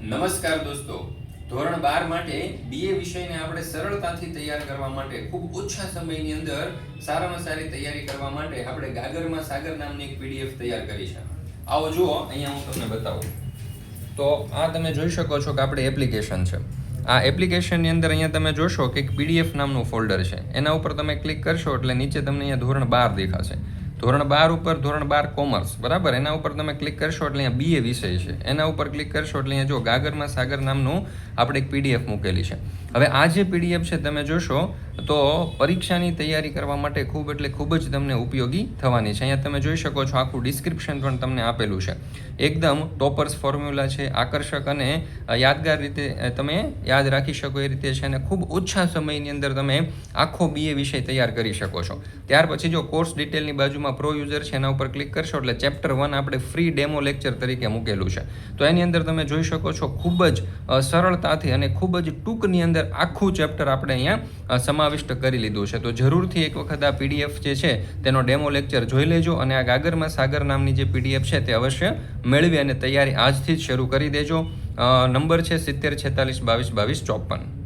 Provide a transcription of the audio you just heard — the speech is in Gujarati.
નમસ્કાર દોસ્તો, ધોરણ 12 માટે બીએ વિષયને આપણે સરળતાથી તૈયાર કરવા માટે ખૂબ ઓછા સમયની અંદર સારામાં સારી તૈયારી કરવા માટે આપણે ગાગરમાં સાગર નામની એક પીડીએફ તૈયાર કરી છે. આવો જુઓ, અહીંયા હું તમને બતાવું. તો આ તમે જોઈ શકો છો કે આપણે એપ્લિકેશન છે. આ એપ્લિકેશનની અંદર અહીંયા તમે જોશો કે એક પીડીએફ નામનું ફોલ્ડર છે. એના ઉપર તમે ક્લિક કરશો એટલે નીચે તમને અહીંયા ધોરણ 12 દેખાશે. ધોરણ 12 ઉપર ધોરણ 12 કોમર્સ, બરાબર. એના ઉપર તમે ક્લિક કરશો એટલે અહીંયા બીએ વિષય છે. એના ઉપર ક્લિક કરશો એટલે અહીંયા જો ગાગરમાં સાગર નામનું આપણે એક પીડીએફ મૂકેલી છે. હવે આ જે પીડીએફ છે તમે જોશો તો પરીક્ષાની તૈયારી કરવા માટે ખૂબ જ તમને ઉપયોગી થવાની છે. અહીંયા તમે જોઈ શકો છો આખું ડિસ્ક્રિપ્શન પણ તમને આપેલું છે. એકદમ ટોપર્સ ફોર્મ્યુલા છે, આકર્ષક અને યાદગાર રીતે તમે યાદ રાખી શકો એ રીતે છે અને ખૂબ ઓછા સમયની અંદર તમે આખો બીએ વિષય તૈયાર કરી શકો છો. ત્યાર પછી જો કોર્સ ડિટેલની બાજુમાં પ્રો યુઝર છે એના ઉપર ક્લિક કરશો એટલે ચેપ્ટર 1 આપણે ફ્રી ડેમો લેક્ચર તરીકે મૂકેલું છે. તો એની અંદર તમે જોઈ શકો છો ખૂબ જ સરળતાથી અને ખૂબ જ ટૂંકની અંદર આખું ચેપ્ટર આપણે અહીંયા સમાવિષ્ટ કરી લીધું છે. તો જરૂરથી એક વખત આ પીડીએફ જે છે તેનો ડેમો લેક્ચર જોઈ લેજો અને આ ગાગરમાં સાગર નામની જે પીડીએફ છે તે અવશ્ય મેળવી અને તૈયારી આજથી જ શરૂ કરી દેજો. નંબર છે 70 46 22 22 54.